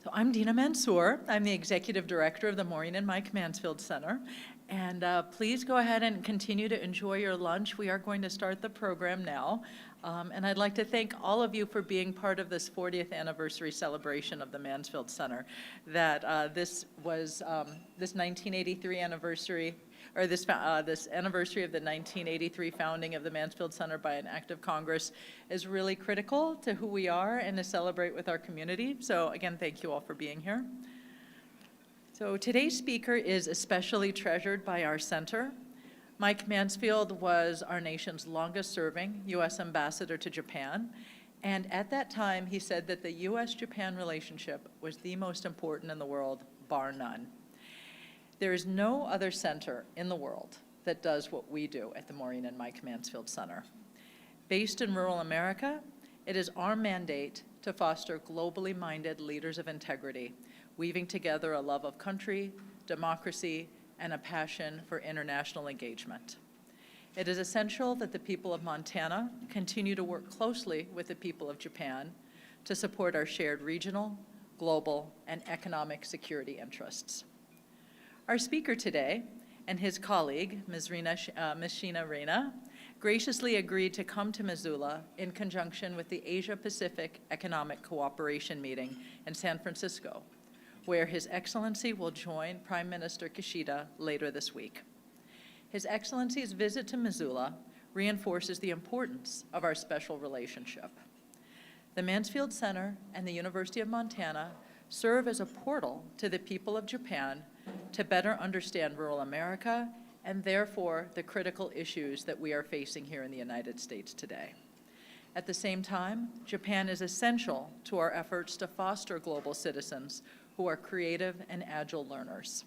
So I'm Dina Mansour. I'm the Executive Director of the Maureen and Mike Mansfield Center. And please go ahead and continue to enjoy your lunch. We are going to start the program now. And I'd like to thank all of you for being part of this 40th anniversary celebration of the Mansfield Center. That this 1983 anniversary, or this anniversary of the 1983 founding of the Mansfield Center by an act of Congress is really critical to who we are and to celebrate with our community. So again, thank you all for being here. So today's speaker is especially treasured by our center. Mike Mansfield was our nation's longest serving U.S. ambassador to Japan. And at that time, he said that the U.S. Japan relationship was the most important in the world, bar none. There is no other center in the world that does what we do at the Maureen and Mike Mansfield Center. Based in rural America, it is our mandate to foster globally minded leaders of integrity, weaving together a love of country, democracy, and a passion for international engagement. It is essential that the people of Montana continue to work closely with the people of Japan to support our shared regional, global, and economic security interests. Our speaker today and his colleague, Ms. Sheena Reina, graciously agreed to come to Missoula in conjunction with the Asia-Pacific Economic Cooperation meeting in San Francisco, where His Excellency will join Prime Minister Kishida later this week. His Excellency's visit to Missoula reinforces the importance of our special relationship. The Mansfield Center and the University of Montana serve as a portal to the people of Japan to better understand rural America and therefore the critical issues that we are facing here in the United States today. At the same time, Japan is essential to our efforts to foster global citizens who are creative and agile learners.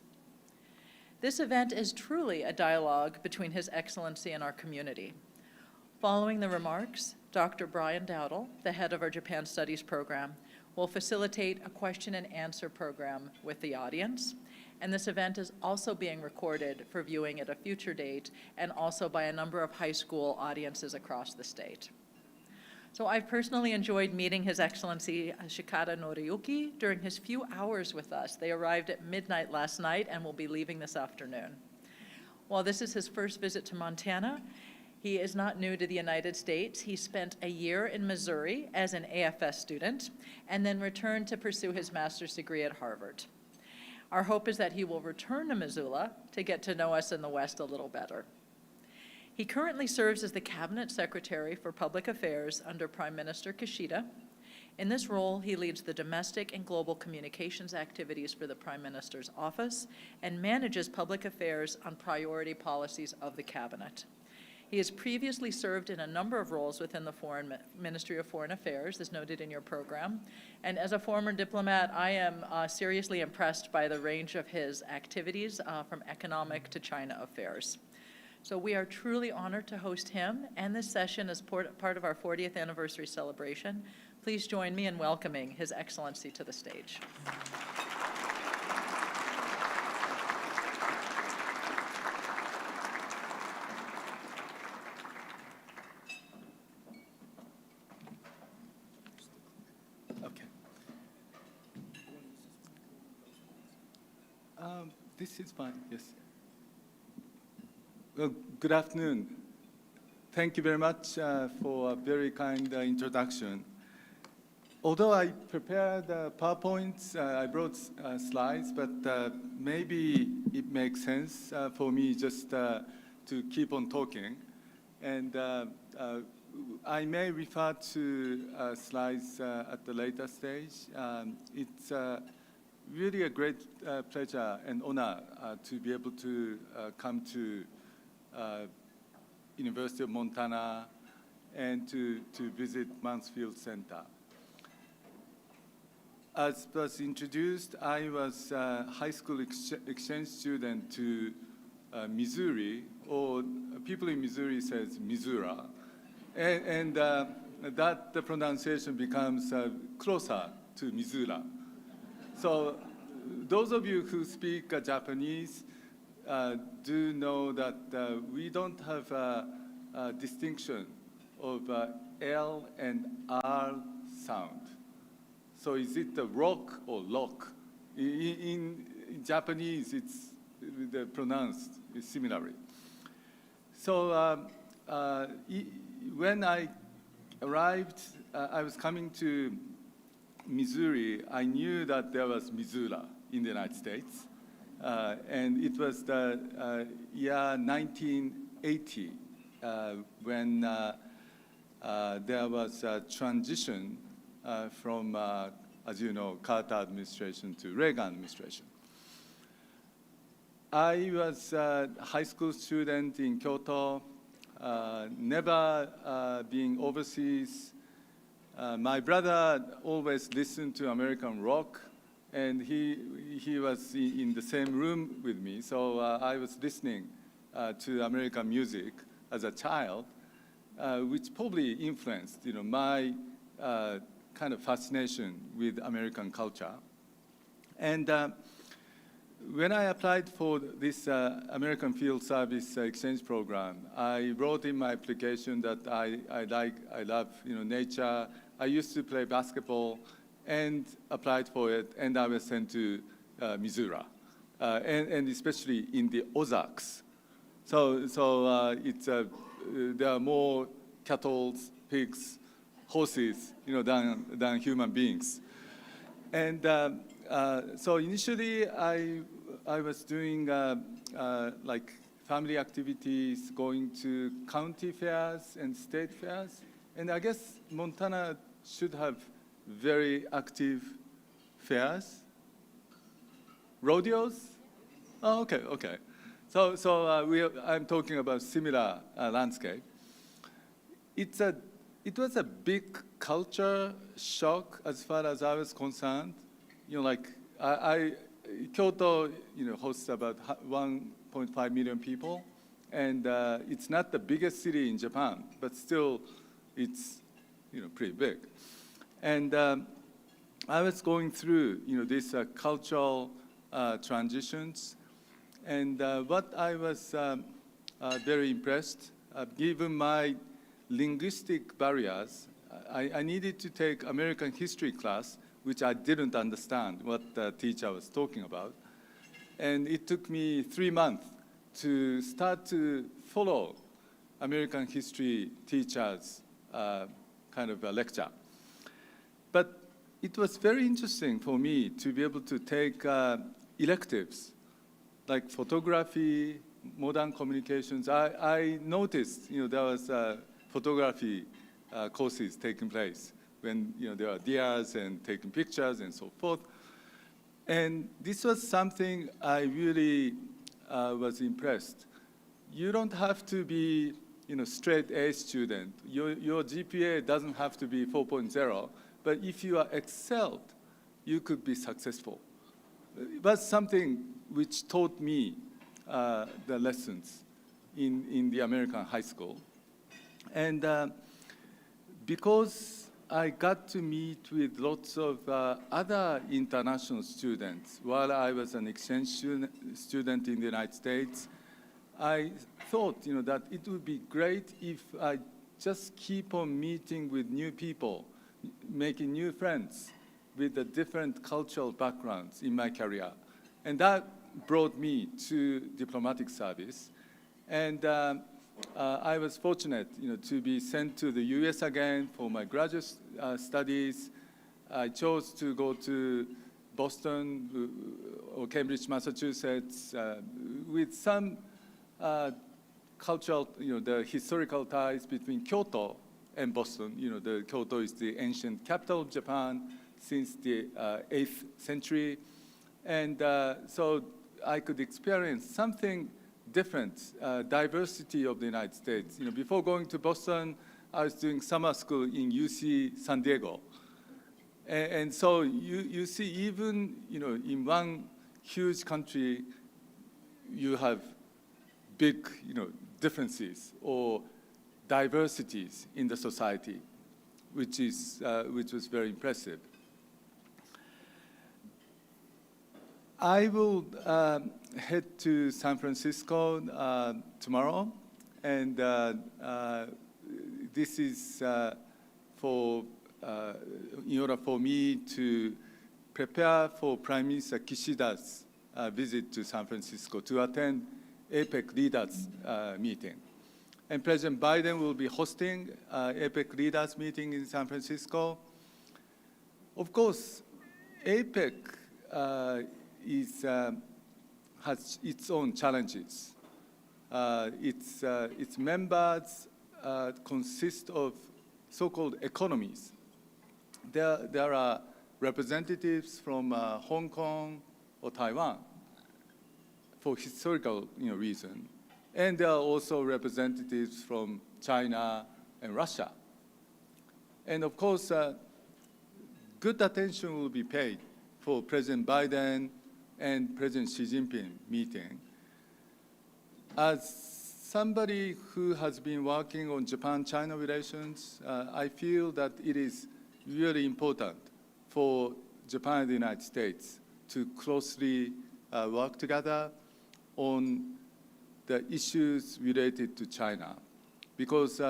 This event is truly a dialogue between His Excellency and our community. Following the remarks, Dr. Brian Dowdle, the head of our Japan Studies program, will facilitate a question and answer program with the audience. And this event is also being recorded for viewing at a future date and also by a number of high school audiences across the state. So I've personally enjoyed meeting His Excellency SHIKATA Noriyuki during his few hours with us. They arrived at midnight last night and will be leaving this afternoon. While this is his first visit to Montana, he is not new to the United States. He spent a year in Missouri as an AFS student and then returned to pursue his master's degree at Harvard. Our hope is that he will return to Missoula to get to know us in the West a little better. He currently serves as the Cabinet Secretary for Public Affairs under Prime Minister Kishida. In this role, he leads the domestic and global communications activities for the Prime Minister's office and manages public affairs on priority policies of the Cabinet. He has previously served in a number of roles within the Ministry of Foreign Affairs, as noted in your program. And as a former diplomat, I am seriously impressed by the range of his activities from economic to China affairs. So we are truly honored to host him and this session as part of our 40th anniversary celebration. Please join me in welcoming His Excellency to the stage. This is fine, yes. Well, good afternoon. Thank you very much for a very kind introduction. Although I prepared PowerPoints, I brought slides, but maybe it makes sense for me just to keep on talking. And I may refer to slides at the later stage. It's really a great pleasure and honor to be able to come to University of Montana and to visit Mansfield Center. As was introduced, I was a high school exchange student to Missouri, or people in Missouri says Missouri, and that the pronunciation becomes closer to Missouri. So those of you who speak Japanese do know that we don't have a distinction of L and R sound. So is it the rock or lock? In Japanese, it's pronounced similarly. So when I arrived, I was coming to Missouri. I knew that there was Missouri in the United States. And it was the year 1980 when there was a transition from, as you know, Carter administration to Reagan administration. I was a high school student in Kyoto, never being overseas. My brother always listened to American rock, and he was in the same room with me, so I was listening to American music as a child, which probably influenced, my kind of fascination with American culture. And when I applied for this American Field Service Exchange Program, I wrote in my application that I love nature. I used to play basketball and applied for it, and I was sent to Missouri, and especially in the Ozarks. So it's there are more cattle, pigs, horses, than human beings. And so initially, I was doing like family activities, going to county fairs and state fairs, and I guess Montana should have very active fairs, rodeos. Oh, okay. So I'm talking about similar landscape. It was a big culture shock as far as I was concerned. Kyoto, hosts about 1.5 million people, and it's not the biggest city in Japan, but still, it's pretty big. And I was going through these cultural transitions, and what I was very impressed, given my linguistic barriers, I needed to take American history class, which I didn't understand what the teacher was talking about. And it took me 3 months to start to follow American history teachers' kind of a lecture. But it was very interesting for me to be able to take electives like photography, modern communications. I noticed, there was photography courses taking place when there are DRs and taking pictures and so forth. And this was something I really was impressed. You don't have to be straight A student. Your GPA doesn't have to be 4.0, but if you are excelled, you could be successful. It was something which taught me the lessons in the American high school. And because I got to meet with lots of other international students while I was an exchange student in the United States, I thought that it would be great if I just keep on meeting with new people, making new friends with the different cultural backgrounds in my career. And that brought me to diplomatic service. And I was fortunate to be sent to the U.S. again for my graduate studies. I chose to go to Boston or Cambridge, Massachusetts, with some cultural, the historical ties between Kyoto and Boston. The Kyoto is the ancient capital of Japan since the 8th century. And so I could experience something different, diversity of the United States. Before going to Boston, I was doing summer school in UC San Diego. And so you see, even in one huge country, you have big differences or diversities in the society, which was very impressive. I will head to San Francisco tomorrow, and this is for in order for me to prepare for Prime Minister Kishida's visit to San Francisco to attend APEC leaders meeting. And President Biden will be hosting APEC leaders meeting in San Francisco. Of course, APEC has its own challenges. Its members consist of so-called economies. There are representatives from Hong Kong or Taiwan for historical reason. And there are also representatives from China and Russia. And of course, good attention will be paid for President Biden and President Xi Jinping meeting. As somebody who has been working on Japan-China relations, I feel that it is really important for Japan and the United States to closely work together on the issues related to China. Because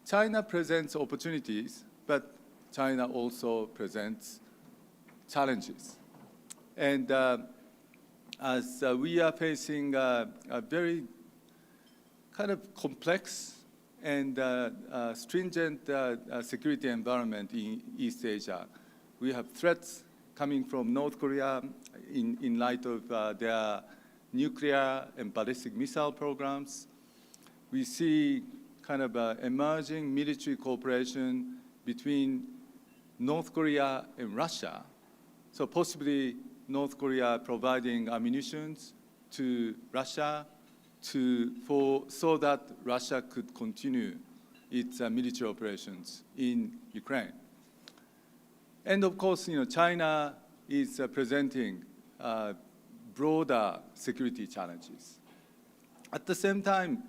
China presents opportunities, but China also presents challenges. And as we are facing a very kind of complex and stringent security environment in East Asia, we have threats coming from North Korea in light of their nuclear and ballistic missile programs. We see kind of emerging military cooperation between North Korea and Russia. So possibly North Korea providing ammunition to Russia so that Russia could continue its military operations in Ukraine. And of course, China is presenting broader security challenges. At the same time,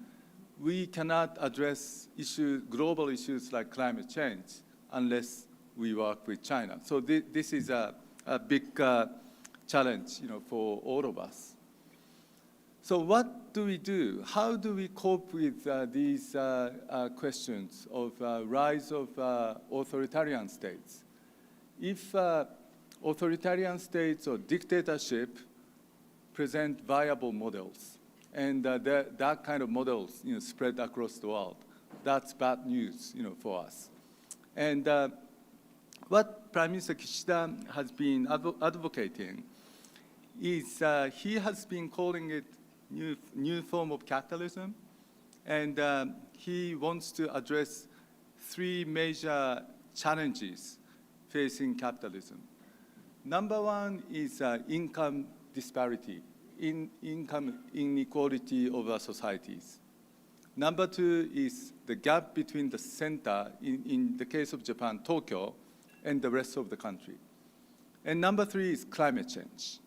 we cannot address global issues like climate change unless we work with China. So this is a big challenge, for all of us. So what do we do? How do we cope with these questions of rise of authoritarian states? If authoritarian states or dictatorship present viable models, and that kind of models spread across the world, that's bad news for us. And what Prime Minister Kishida has been advocating is he has been calling it new form of capitalism, and he wants to address three major challenges facing capitalism. Number one is income disparity, income inequality of our societies. Number two is the gap between the center, in the case of Japan, Tokyo, and the rest of the country. And number three is climate change.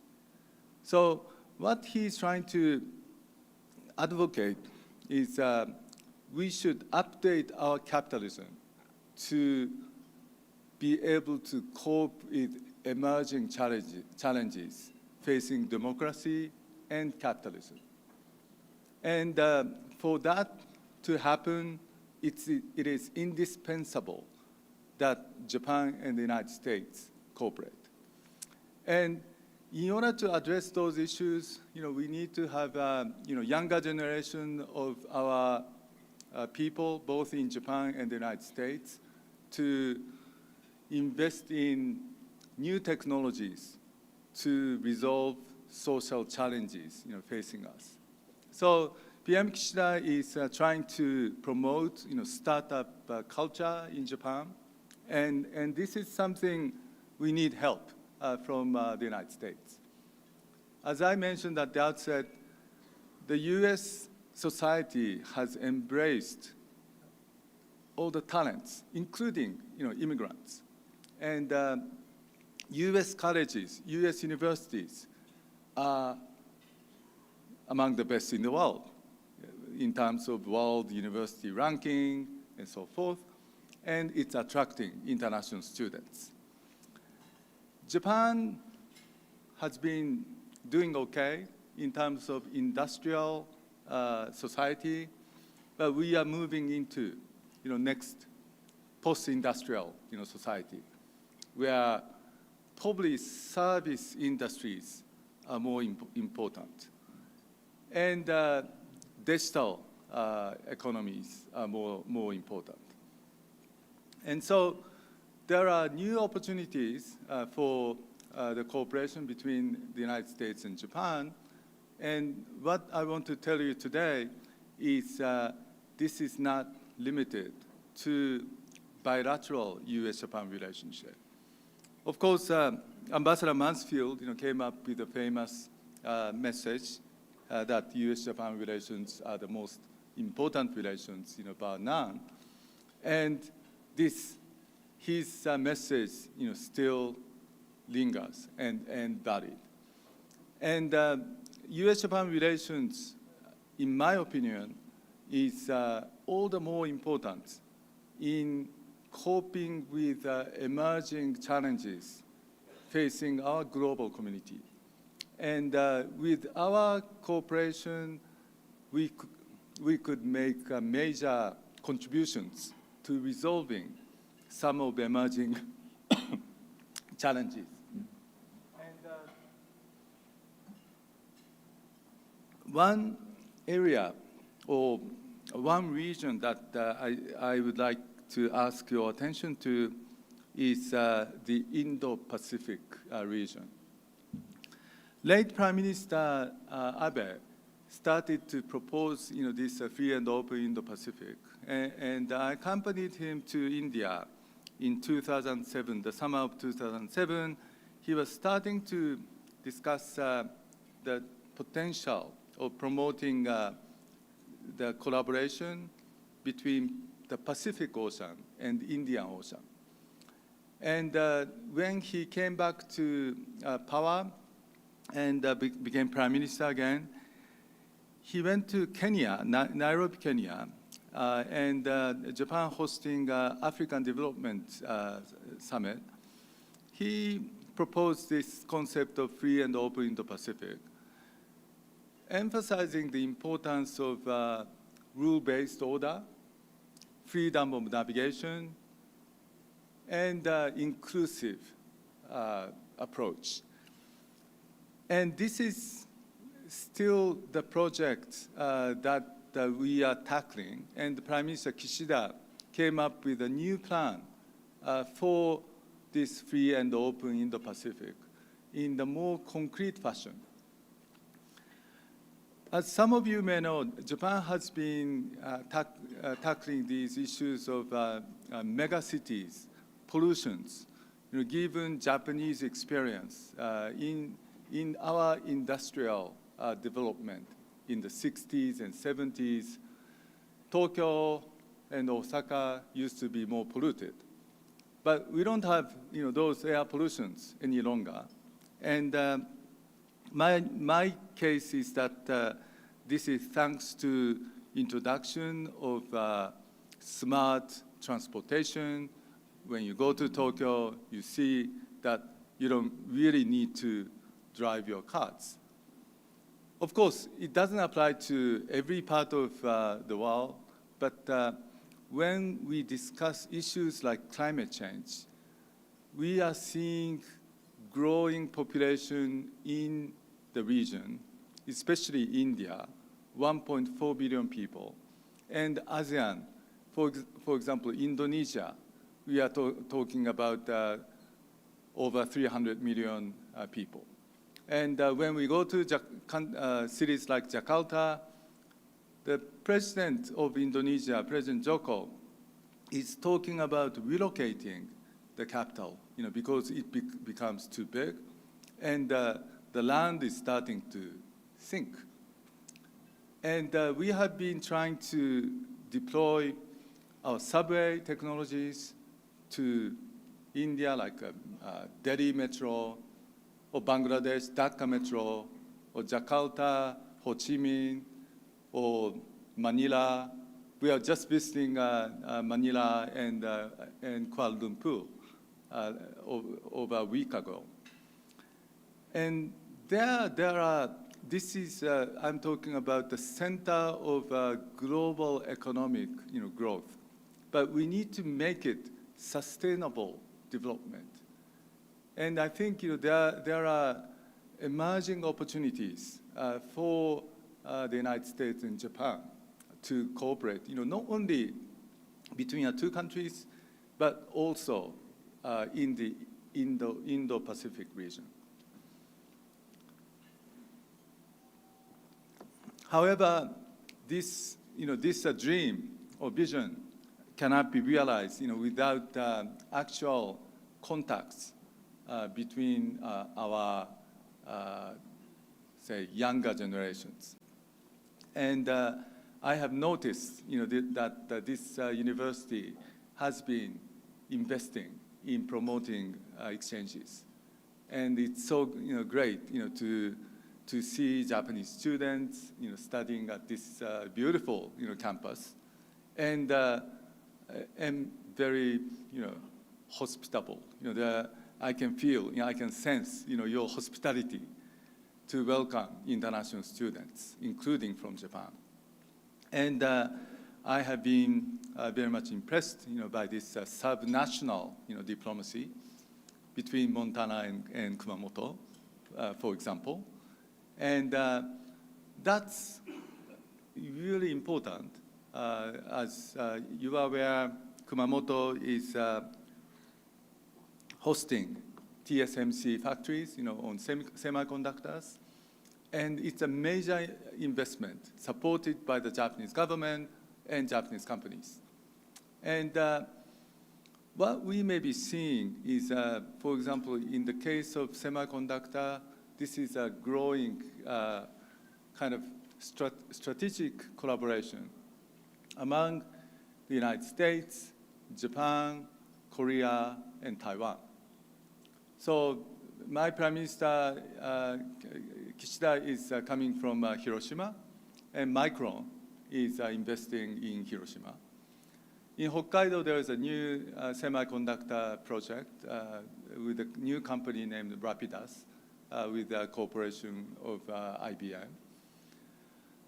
So what he's trying to advocate is we should update our capitalism to be able to cope with emerging challenges facing democracy and capitalism. And for that to happen, it is indispensable that Japan and the United States cooperate. And in order to address those issues, we need to have younger generation of our people, both in Japan and the United States, to invest in new technologies to resolve social challenges facing us. So PM Kishida is trying to promote startup culture in Japan, and this is something we need help from the United States. As I mentioned at the outset, the U.S. society has embraced all the talents, including immigrants. And U.S. colleges, U.S. universities are among the best in the world in terms of world university ranking and so forth, and it's attracting international students. Japan has been doing okay in terms of industrial society, but we are moving into next post-industrial, society, where probably service industries are more important, and digital economies are more important. And so there are new opportunities for the cooperation between the United States and Japan. And what I want to tell you today is this is not limited to bilateral U.S. Japan relationship. Of course, Ambassador Mansfield came up with a famous message that U.S. Japan relations are the most important relations, bar none. And his message, still lingers and valid. And U.S. Japan relations, in my opinion, is all the more important in coping with emerging challenges facing our global community. And with our cooperation, we could make major contributions to resolving some of the emerging challenges. And one area or one region that I would like to ask your attention to is the Indo-Pacific region. Late Prime Minister Abe started to propose, this free and open Indo-Pacific, and I accompanied him to India in 2007, the summer of 2007. He was starting to discuss the potential of promoting the collaboration between the Pacific Ocean and Indian Ocean. And when he came back to power and became Prime Minister again, he went to Kenya, Nairobi, Kenya, and Japan hosting African Development Summit. He proposed this concept of free and open Indo-Pacific, emphasizing the importance of rule-based order, freedom of navigation, and inclusive approach. And this is still the project that we are tackling. And Prime Minister Kishida came up with a new plan for this free and open Indo-Pacific in the more concrete fashion. As some of you may know, Japan has been tackling these issues of megacities, pollutions, given Japanese experience in our industrial development in the 60s and 70s. Tokyo and Osaka used to be more polluted. But we don't have those air pollutions any longer. And my case is that this is thanks to introduction of smart transportation. When you go to Tokyo, you see that you don't really need to drive your cars. Of course, it doesn't apply to every part of the world, but when we discuss issues like climate change, we are seeing growing population in the region, especially India, 1.4 billion people, and ASEAN, for example, Indonesia, we are talking about over 300 million people. And when we go to cities like Jakarta, the president of Indonesia, President Joko, is talking about relocating the capital, because it becomes too big, and the land is starting to sink. And we have been trying to deploy our subway technologies to India, like Delhi Metro, or Bangladesh, Dhaka Metro, or Jakarta, Ho Chi Minh, or Manila. We are just visiting Manila and Kuala Lumpur over a week ago. And there are, this is, I'm talking about the center of global economic growth. But we need to make it sustainable development. And I think there are emerging opportunities for the United States and Japan to cooperate, not only between the two countries, but also in the Indo-Pacific region. However, this dream or vision cannot be realized, without actual contacts between our, say, younger generations. And I have noticed, that this university has been investing in promoting exchanges, and it's so great, to see Japanese students, studying at this beautiful, campus, and very, hospitable. I can feel, I can sense, your hospitality to welcome international students, including from Japan. And I have been very much impressed, by this sub-national, diplomacy between Montana and Kumamoto, for example. And that's really important. As you are aware, Kumamoto is hosting TSMC factories, on semiconductors. And it's a major investment supported by the Japanese government and Japanese companies. And what we may be seeing is, for example, in the case of semiconductor, this is a growing kind of strategic collaboration among the United States, Japan, Korea, and Taiwan. So my Prime Minister Kishida is coming from Hiroshima, and Micron is investing in Hiroshima. In Hokkaido, there is a new semiconductor project with a new company named Rapidas, with the cooperation of IBM.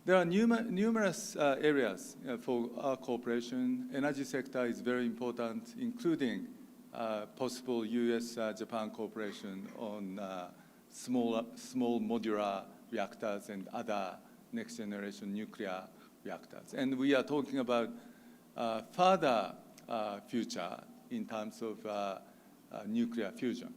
There are numerous areas for our cooperation. Energy sector is very important, including possible U.S. Japan cooperation on small modular reactors and other next generation nuclear reactors. And we are talking about further future in terms of nuclear fusion.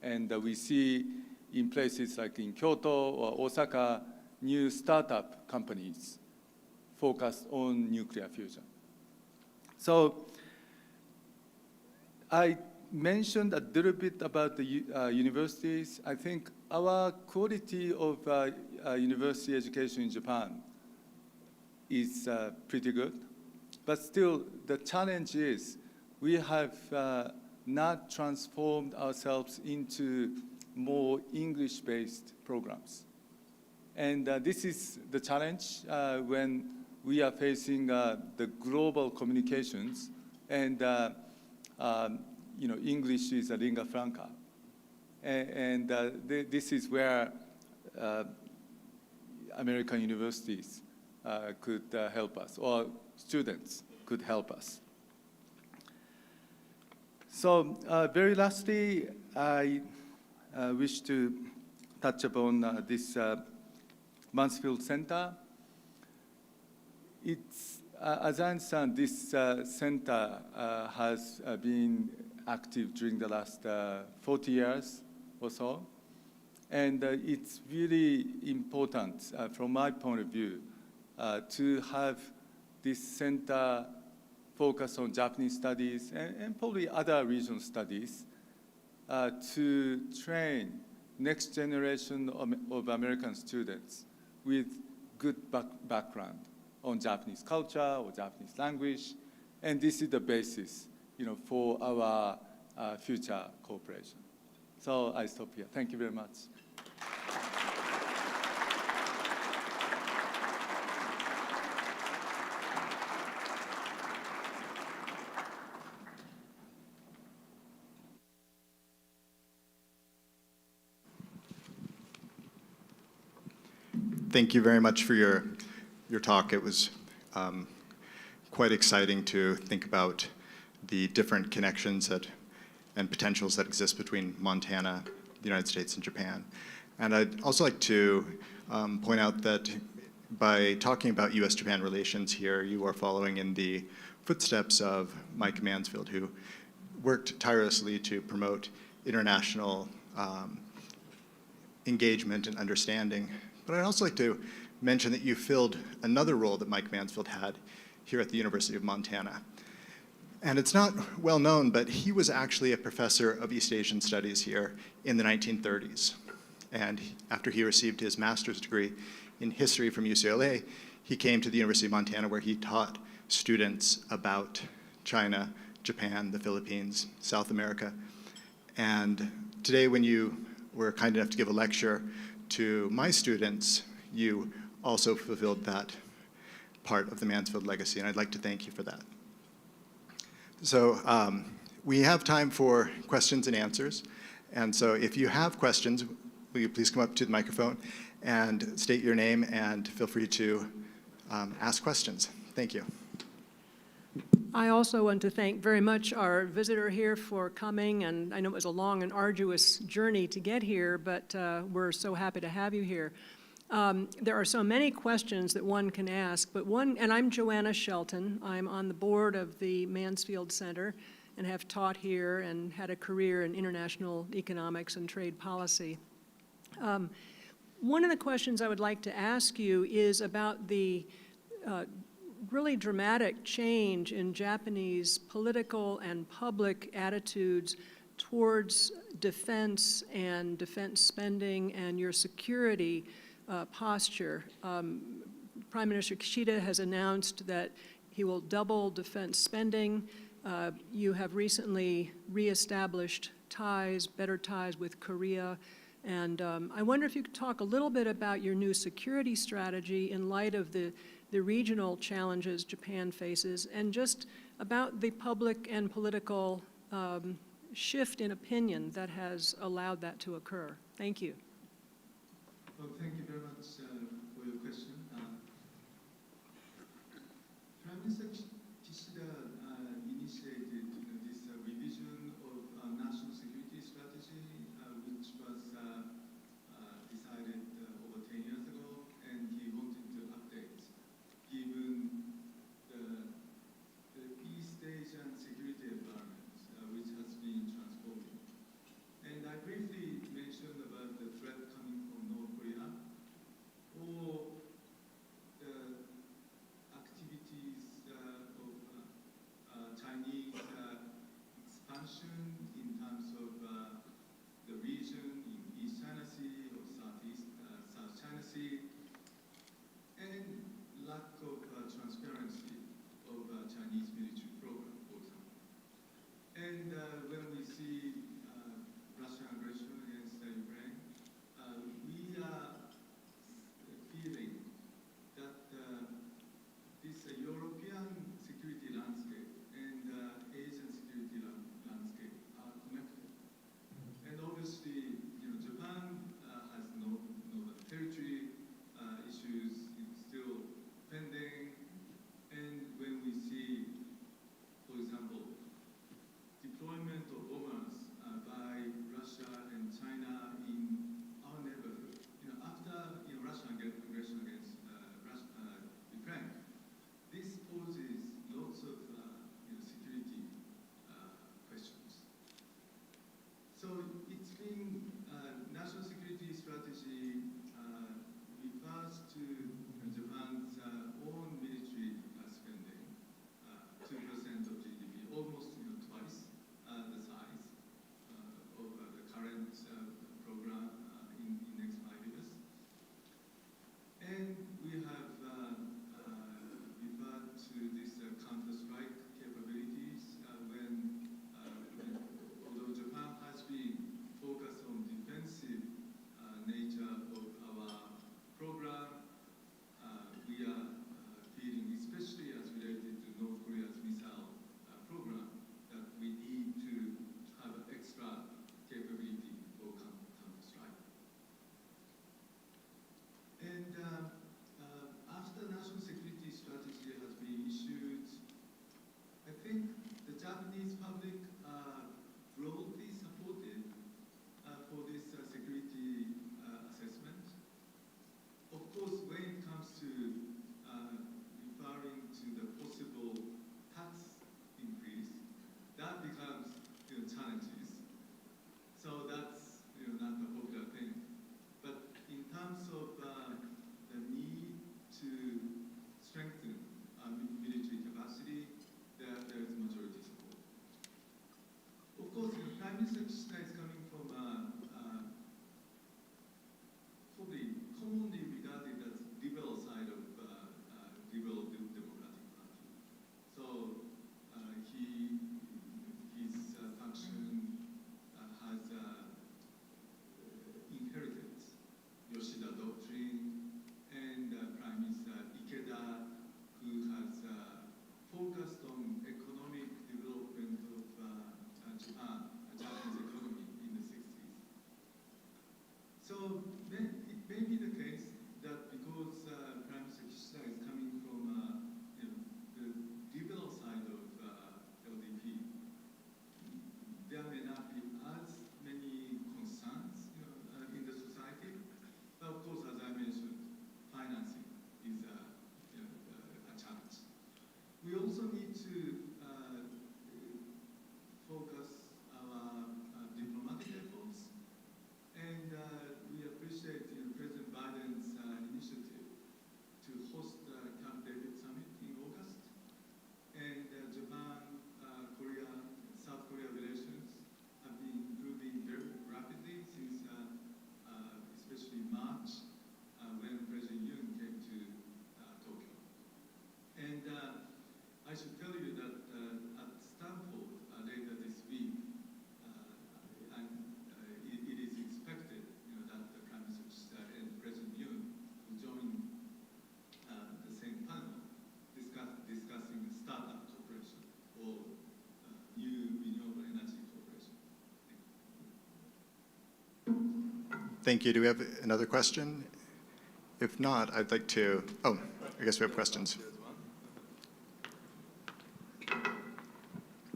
And we see in places like in Kyoto or Osaka, new startup companies focused on nuclear fusion. So I mentioned a little bit about the universities. I think our quality of university education in Japan is pretty good. But still, the challenge is we have not transformed ourselves into more English-based programs. And this is the challenge when we are facing the global communications, and English is a lingua franca. And this is where American universities could help us, or students could help us. So very lastly, I wish to touch upon this Mansfield Center. It's, as I understand, this center has been active during the last 40 years or so. And it's really important, from my point of view, to have this center focus on Japanese studies and probably other regional studies to train next generation of American students with good background on Japanese culture or Japanese language. And this is the basis, for our future cooperation. So I stop here. Thank you very much. Thank you very much for your talk. It was quite exciting to think about the different connections and potentials that exist between Montana, the United States, and Japan. And I'd also like to point out that by talking about U.S. Japan relations here, you are following in the footsteps of Mike Mansfield, who worked tirelessly to promote international engagement and understanding. But I'd also like to mention that you filled another role that Mike Mansfield had here at the University of Montana. And it's not well known, but he was actually a professor of East Asian Studies here in the 1930s. And after he received his master's degree in history from UCLA, he came to the University of Montana, where he taught students about China, Japan, the Philippines, South America. And today, when you were kind enough to give a lecture to my students, you also fulfilled that part of the Mansfield legacy, and I'd like to thank you for that. So we have time for questions and answers. And so if you have questions, will you please come up to the microphone and state your name, and feel free to ask questions. Thank you. I also want to thank very much our visitor here for coming, and I know it was a long and arduous journey to get here, but we're so happy to have you here. There are so many questions that one can ask, but and I'm Joanna Shelton. I'm on the board of the Mansfield Center and have taught here and had a career in international economics and trade policy. One of the questions I would like to ask you is about the really dramatic change in Japanese political and public attitudes towards defense and defense spending and your security posture. Prime Minister Kishida has announced that he will double defense spending. You have recently reestablished better ties with Korea. And I wonder if you could talk a little bit about your new security strategy in light of the regional challenges Japan faces, and just about the public and political shift in opinion that has allowed that to occur. Thank you. Well, thank you very much for your question. Prime Minister Kishida initiated this revision of national security strategy, which was decided over 10 years ago, and he wanted to update, given the East Asian security environment, which has been transforming. And I briefly mentioned about the threat coming from North Korea, or the activities of Chinese expansion in terms of the region in East China Sea or South China Sea, and lack of transparency of Chinese military program, for example. And when we see Russian aggression So it may be the case that because Prime Minister Kishida is coming from the liberal side of LDP, there may not be as many concerns in the society. But of course, as I mentioned, financing is a challenge. We also need to focus our diplomatic efforts, and we appreciate President Biden's initiative to host Camp David Summit in August, and Japan, Korea, South Korea relations have been improving very rapidly since especially March when President Yoon came to Tokyo. And I should tell you that at Stanford later this week, it is expected that the Prime Minister and President Yoon will join the same panel discussing startup cooperation or new renewable energy cooperation. Thank you. Do we have another question? If not, I'd like to, oh, I guess we have questions.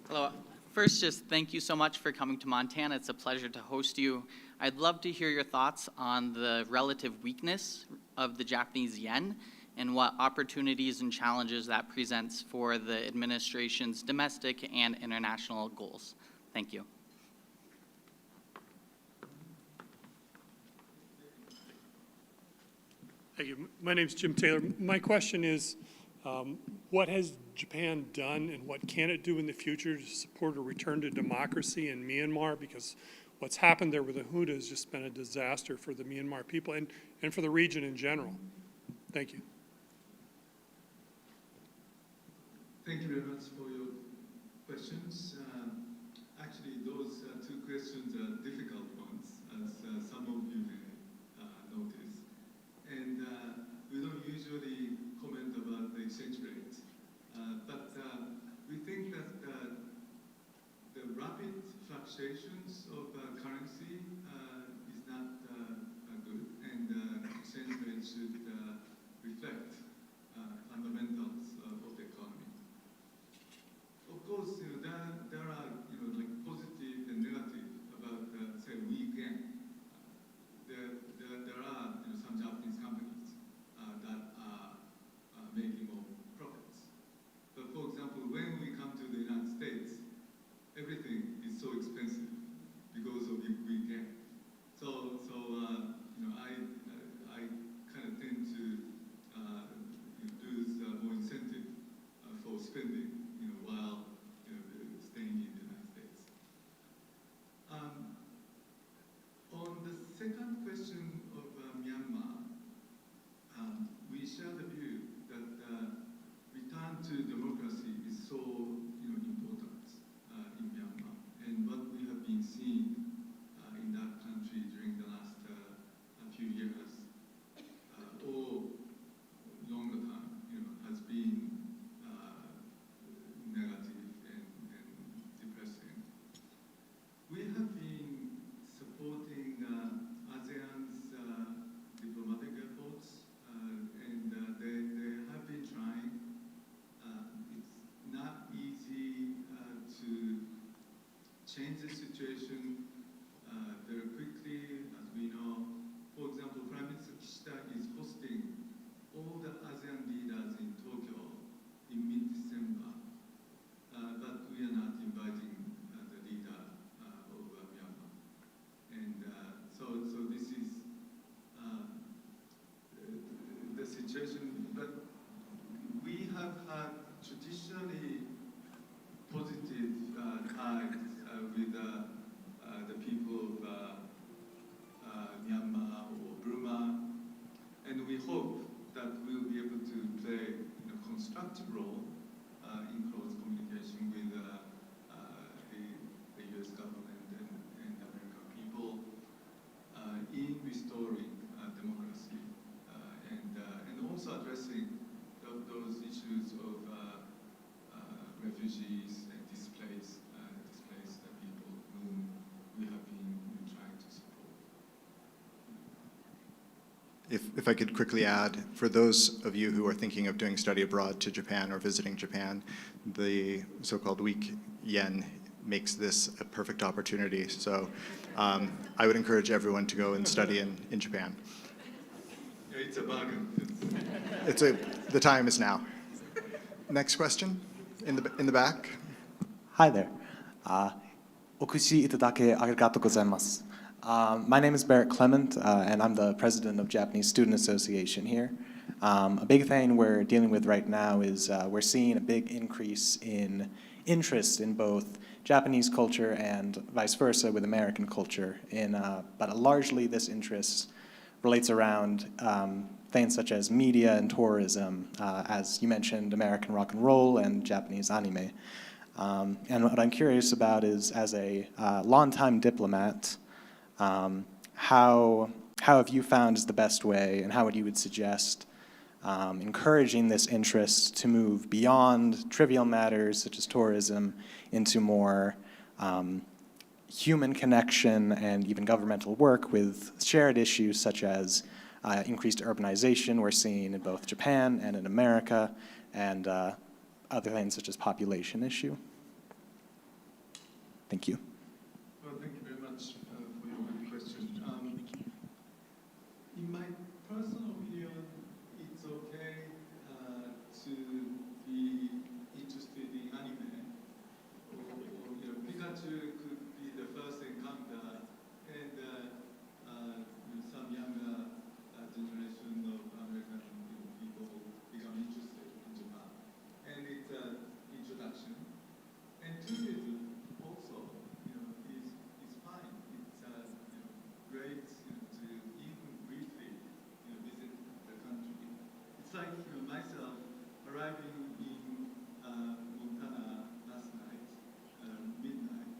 Hello. First, just thank you so much for coming to Montana. It's a pleasure to host you. I'd love to hear your thoughts on the relative weakness of the Japanese yen and what opportunities and challenges that presents for the administration's domestic and international goals. Thank you. Thank you. My name's Jim Taylor. My question is, what has Japan done and what can it do in the future to support a return to democracy in Myanmar? Because what's happened there with the junta has just been a disaster for the Myanmar people and for the region in general. Thank you. Thank you very much for your questions. Actually, those two questions are difficult ones, as some of you may notice. And we don't usually comment about the exchange rate, but we think that the rapid fluctuations of currency is not good, and exchange rate should reflect fundamentals of the economy. Of course, there are like positive and negative about say weak yen. There are some Japanese companies that are making more profits. But for example, when we come to the United States, everything is so expensive because of the weak yen. So I kind of tend to lose more incentive for spending, while staying in the United States. On the second question of Myanmar, If I could quickly add, for those of you who are thinking of doing study abroad to Japan or visiting Japan, the so-called weak yen makes this a perfect opportunity. So I would encourage everyone to go and study in Japan. It's a bargain. The time is now. Next question, in the back. Hi there. お越しいただきありがとうございます。My name is Barrett Clement, and I'm the president of Japanese Student Association here. A big thing we're dealing with right now is we're seeing a big increase in interest in both Japanese culture and vice versa with American culture. But largely this interest relates around things such as media and tourism, as you mentioned, American rock and roll and Japanese anime. And what I'm curious about is, as a longtime diplomat, how have you found is the best way, and how would you would suggest encouraging this interest to move beyond trivial matters such as tourism into more human connection and even governmental work with shared issues such as increased urbanization we're seeing in both Japan and in America, and other things such as population issue? Thank you. Well, thank you very much for your good question. In my personal opinion, it's okay to be interested in anime. Pikachu could be the first encounter, and some younger generation of American people become interested in Japan. And it's an introduction. And tourism also, is fine. It's great, to even briefly, visit the country. It's like myself arriving in Montana last night, midnight,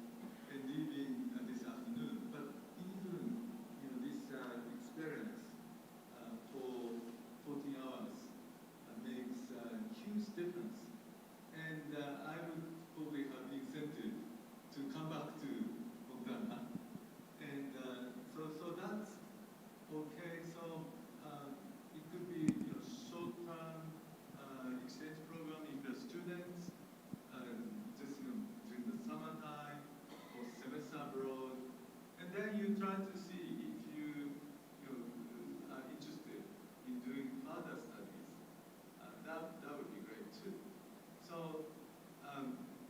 and leaving this afternoon. But even this experience for 14 hours makes a huge difference. And I would probably have the incentive to come back to Montana. And so that's okay. So it could be short-term exchange program if the students just during the summertime or semester abroad. And then you try to see if you are interested in doing further studies. That would be great too. So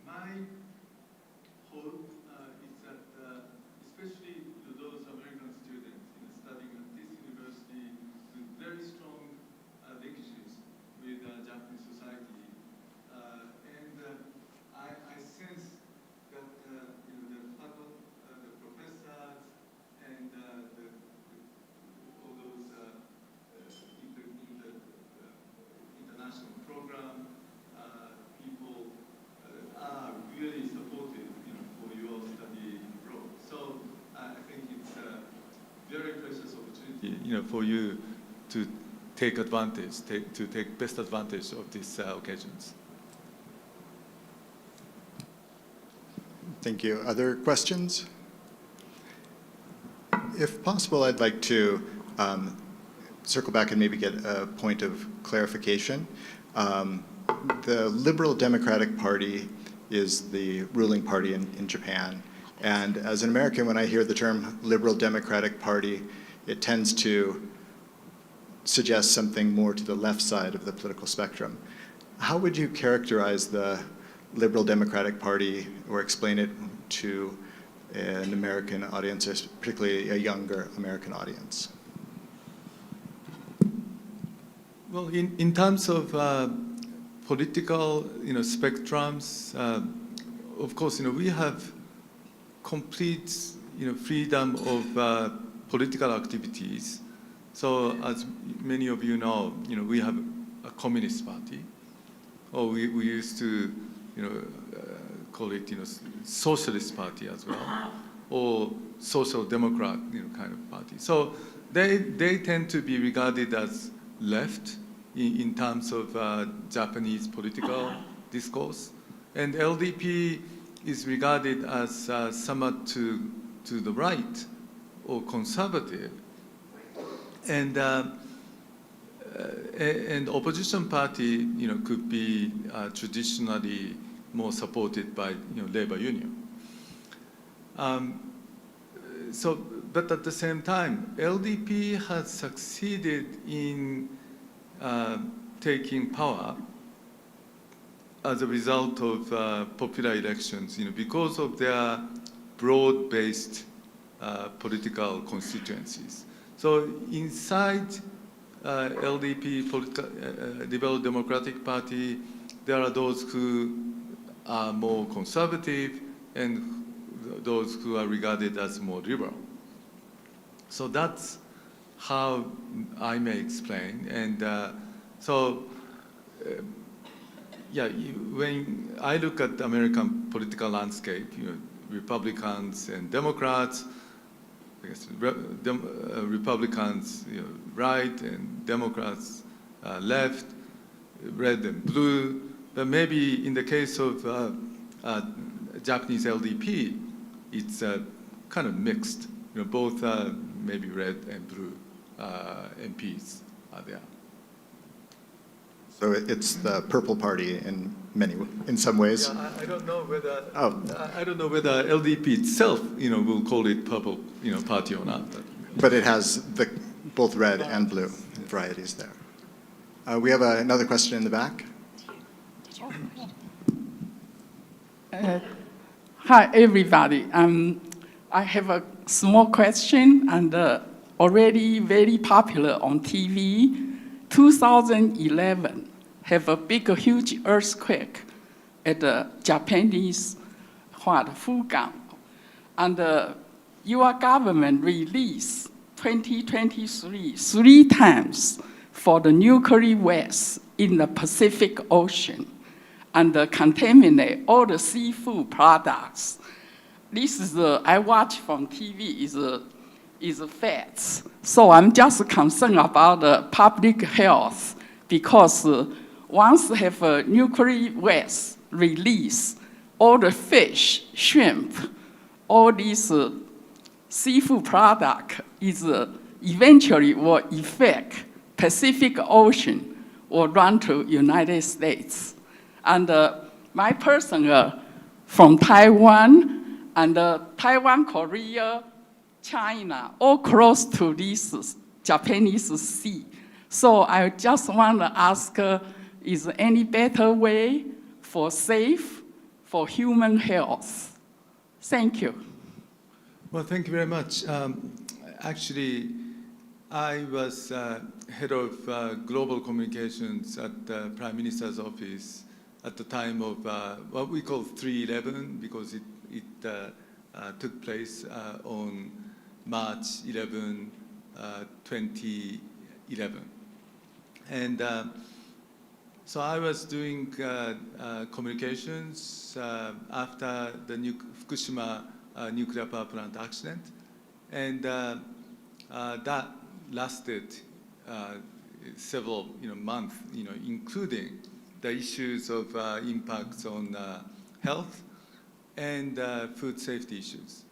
my hope is that especially those American students studying at this university with very strong linkages with Japanese society, and I sense that the faculty, the professors, and all those international program people are really supportive, for your study abroad. So I think it's a very precious opportunity, for you to take advantage, to take best advantage of these occasions. Thank you. Other questions? If possible, I'd like to circle back and maybe get a point of clarification. The Liberal Democratic Party is the ruling party in Japan. And as an American, when I hear the term Liberal Democratic Party, it tends to suggest something more to the left side of the political spectrum. How would you characterize the Liberal Democratic Party, or explain it to an American audience, particularly a younger American audience? Well, in terms of political, spectrums, of course, we have complete, freedom of political activities. So, as many of you know, we have a communist party, or we used to, call it, socialist party as well, or social democrat, kind of party. So they tend to be regarded as left in terms of Japanese political discourse, and LDP is regarded as somewhat to the right or conservative. And and opposition party, could be traditionally more supported by, labor union. But at the same time, LDP has succeeded in taking power as a result of popular elections, because of their broad-based political constituencies. So inside LDP, Liberal Democratic Party, there are those who are more conservative and those who are regarded as more liberal. So that's how I may explain. And when I look at the American political landscape, Republicans and Democrats, I guess Republicans right and Democrats left, red and blue. But maybe in the case of Japanese LDP, it's kind of mixed. Both maybe red and blue MPs are there. So it's the purple party in some ways. Yeah, I don't know whether Oh. I don't know whether LDP itself, will call it purple, party or not. But it has both red and blue varieties there. We have another question in the back. Hi, everybody. I have a small question, and already very popular on TV. 2011 have a huge earthquake at the Japanese Fugang, and your government released 2023 3 times for the nuclear waste in the Pacific Ocean and contaminate all the seafood products. This is I watch from TV is facts. So I'm just concerned about the public health because once have a nuclear waste release, all the fish, shrimp, all these seafood product is eventually will affect Pacific Ocean or run to United States. And my person from Taiwan and Taiwan, Korea, China, all close to this Japanese sea. So I just want to ask, is there any better way for safe, for human health? Thank you. Well, thank you very much. Actually, I was head of global communications at the Prime Minister's office at the time of what we call 3/11, because it took place on March 11, 2011. And so I was doing communications after the Fukushima nuclear power plant accident. And that lasted several months, including the issues of impacts on health and food safety issues.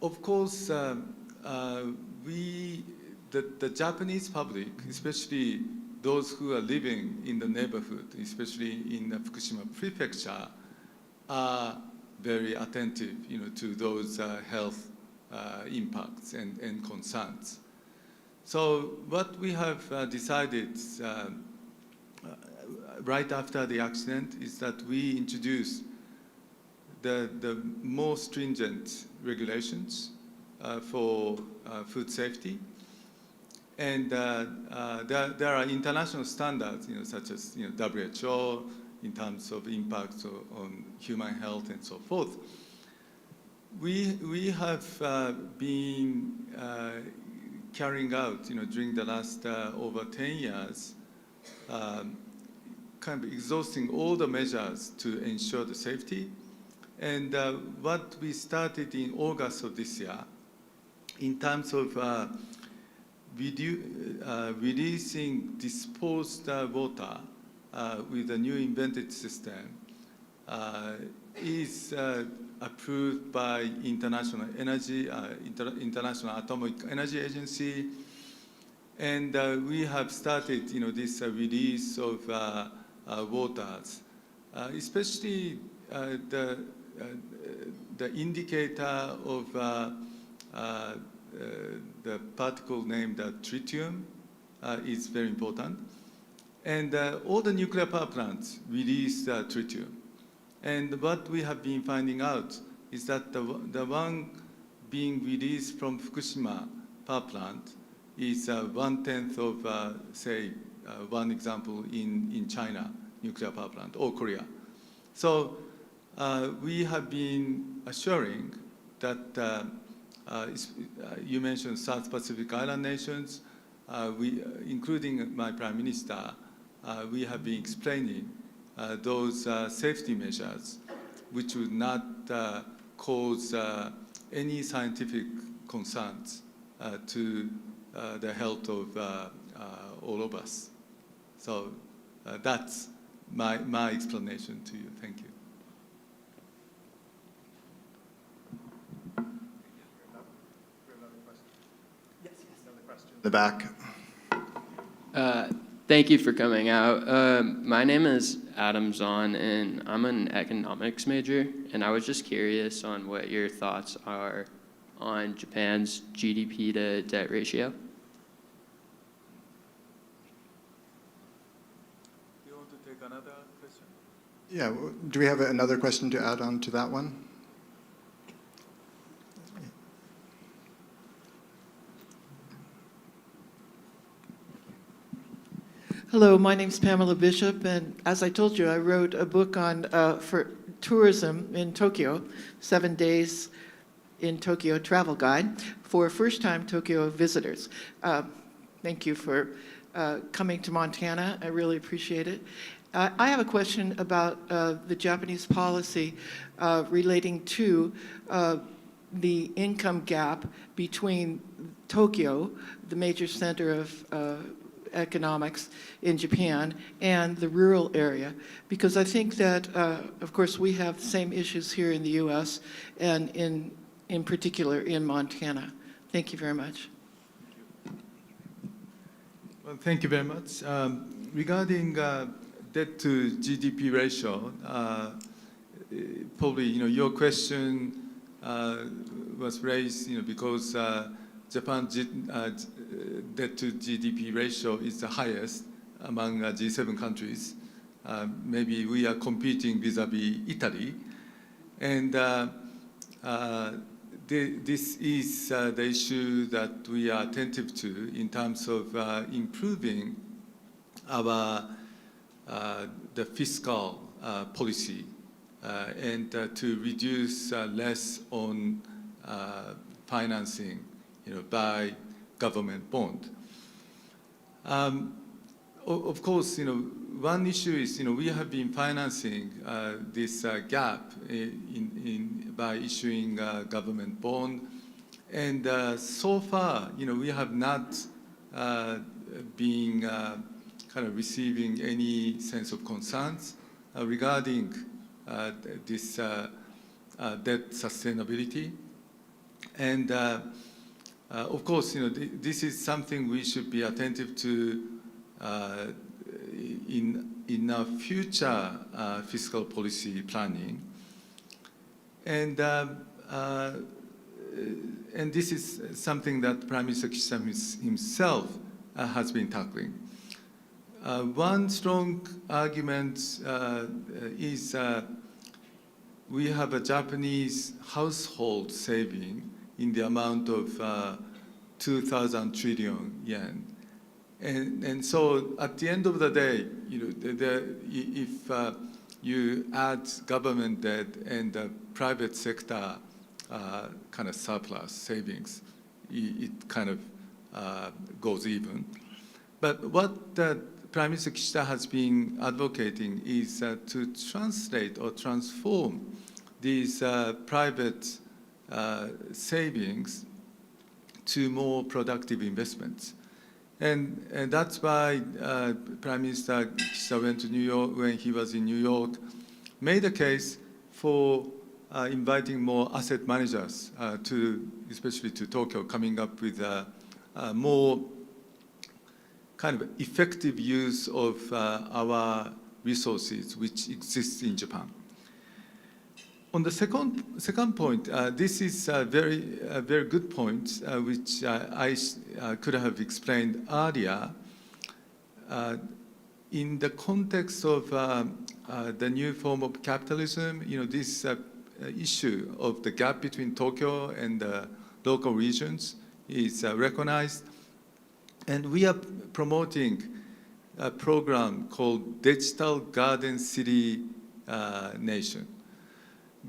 Of course, the Japanese public, especially those who are living in the neighborhood, especially in the Fukushima prefecture, are very attentive, to those health impacts and concerns. So what we have decided right after the accident is that we introduce the more stringent regulations for food safety. And there are international standards, such as WHO in terms of impacts on human health and so forth. We have been carrying out, during the last over 10 years, kind of exhausting all the measures to ensure the safety. And what we started in August of this year, in terms of releasing disposed water with a new invented system, is approved by International Atomic Energy Agency And we have started, this release of waters, especially the indicator of the particle named tritium is very important. And all the nuclear power plants release tritium. And what we have been finding out is that the one being released from Fukushima power plant is 1/10 of, say, one example in China nuclear power plant or Korea. So we have been assuring that you mentioned South Pacific Island nations, including my Prime Minister, we have been explaining those safety measures which would not cause any scientific concerns to the health of all of us. So that's my explanation to you. Thank you. The back. Thank you for coming out. My name is Adam Zahn, and I'm an economics major, and I was just curious on what your thoughts are on Japan's GDP to debt ratio. Do you want to take another question? Yeah, do we have another question to add on to that one? Hello, my name's Pamela Bishop, and as I told you, I wrote a book on for tourism in Tokyo, 7 days in Tokyo travel guide for first-time Tokyo visitors. Thank you for coming to Montana. I really appreciate it. I have a question about the Japanese policy relating to the income gap between Tokyo, the major center of economics in Japan, and the rural area, because I think that, of course, we have the same issues here in the U.S. and in particular in Montana. Thank you very much. Well, thank you very much. Regarding debt to GDP ratio, probably your question was raised because Japan's debt to GDP ratio is the highest among G7 countries. Maybe we are competing vis-a-vis Italy. And this is the issue that we are attentive to in terms of improving our the fiscal policy and to reduce less on financing by government bond. Of course, one issue is, we have been financing this gap by issuing government bond, and so far, we have not been kind of receiving any sense of concerns regarding this debt sustainability, and of course, this is something we should be attentive to in our future fiscal policy planning, and this is something that Prime Minister Kishida himself has been tackling. One strong argument is we have a Japanese household saving in the amount of 2,000 trillion yen. And so at the end of the day, if you add government debt and the private sector kind of surplus savings, it kind of goes even. But what Prime Minister Kishida has been advocating is to translate or transform these private savings to more productive investments. And that's why Prime Minister Kishida went to New York, when he was in New York, made a case for inviting more asset managers especially to Tokyo, coming up with more kind of effective use of our resources which exist in Japan. On the second point, this is a very good point, which I could have explained earlier. In the context of the new form of capitalism, this issue of the gap between Tokyo and the local regions is recognized. And we are promoting a program called Digital Garden City Nation.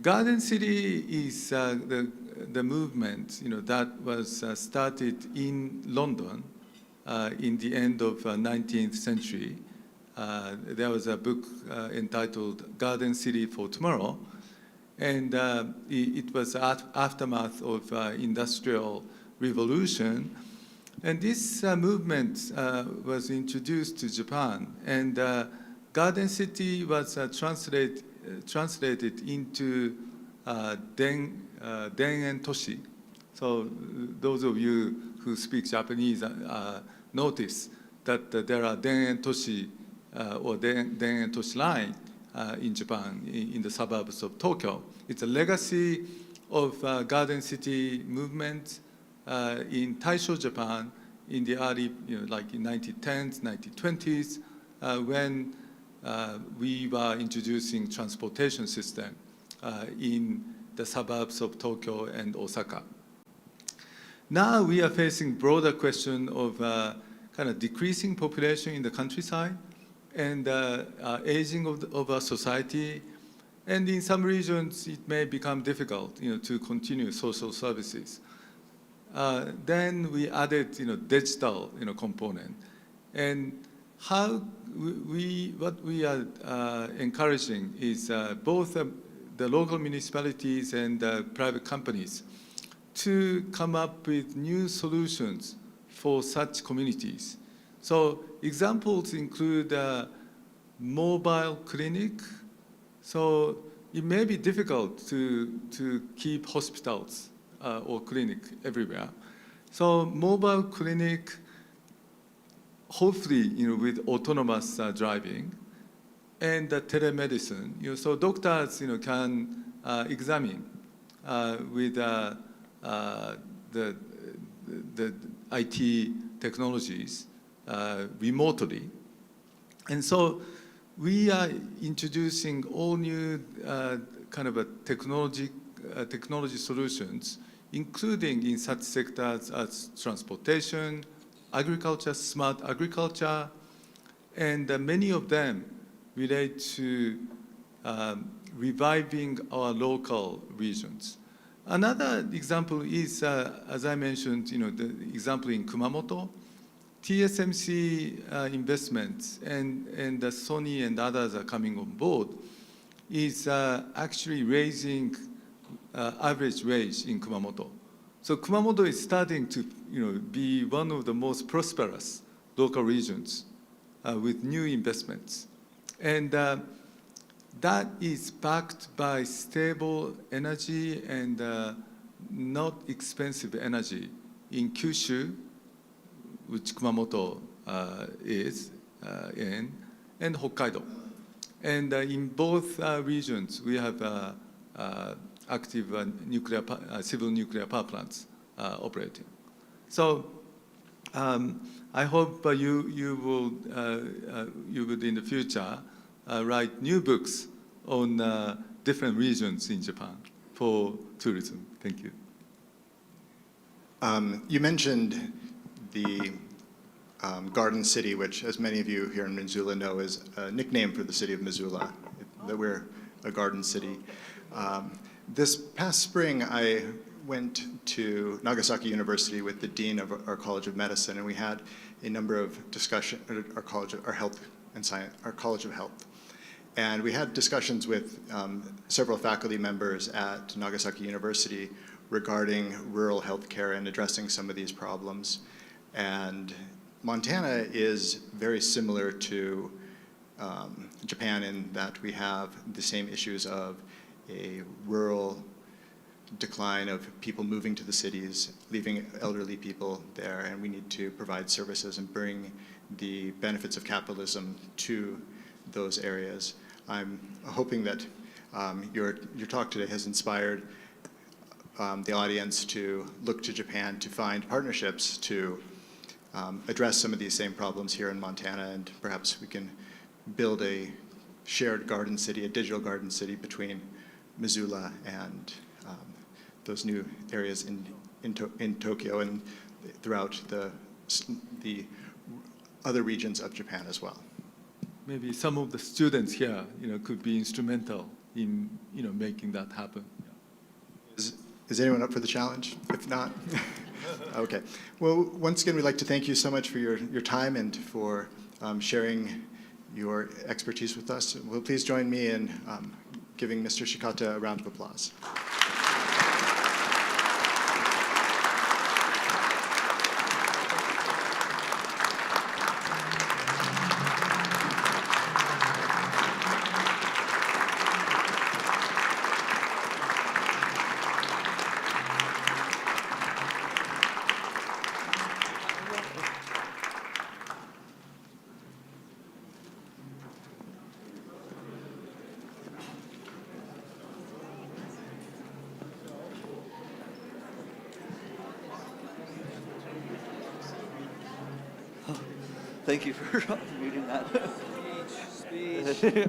Garden City is the movement that was started in London in the end of 19th century. There was a book entitled Garden City for Tomorrow, and it was aftermath of Industrial Revolution. And this movement was introduced to Japan, and Garden City was translated into Den-en Toshi. So those of you who speak Japanese notice that there are Den-en Toshi or Den-en Toshi line in Japan, in the suburbs of Tokyo. It's a legacy of Garden City movement in Taisho, Japan, in the early, like in 1910s, 1920s, when we were introducing transportation system in the suburbs of Tokyo and Osaka. Now we are facing broader question of kind of decreasing population in the countryside and aging of our society. And in some regions, it may become difficult, to continue social services. Then we added, digital, component. And what we are encouraging is both the local municipalities and private companies to come up with new solutions for such communities. So examples include mobile clinic. So it may be difficult to keep hospitals or clinic everywhere. So mobile clinic, hopefully, with autonomous driving and telemedicine, so doctors, can examine with the IT technologies remotely. And so we are introducing all new kind of a technology solutions, including in such sectors as transportation, agriculture, smart agriculture, and many of them relate to reviving our local regions. Another example is, as I mentioned, the example in Kumamoto, TSMC investments and Sony and others are coming on board, is actually raising average wage in Kumamoto. So Kumamoto is starting to be one of the most prosperous local regions with new investments. And that is backed by stable energy and not expensive energy in Kyushu, which Kumamoto is in, and Hokkaido. And in both regions, we have active civil nuclear power plants operating. So I hope you would in the future write new books on different regions in Japan for tourism. Thank you. You mentioned the Garden City, which, as many of you here in Missoula know, is a nickname for the city of Missoula, that we're a garden city. This past spring, I went to Nagasaki University with the dean of our College of Medicine, and we had a number of discussions at our College of Health. And we had discussions with several faculty members at Nagasaki University regarding rural healthcare and addressing some of these problems. And Montana is very similar to Japan in that we have the same issues of a rural decline of people moving to the cities, leaving elderly people there, and we need to provide services and bring the benefits of capitalism to those areas. I'm hoping that your talk today has inspired the audience to look to Japan to find partnerships to address some of these same problems here in Montana, and perhaps we can build a shared garden city, a digital garden city between Missoula and those new areas in Tokyo and throughout the other regions of Japan as well. Maybe some of the students here, could be instrumental in, making that happen. Is anyone up for the challenge? If not, okay. Well, once again, we'd like to thank you so much for your time and for sharing your expertise with us. Will please join me in giving Mr. Shikata a round of applause. Thank you for reading that. Speech.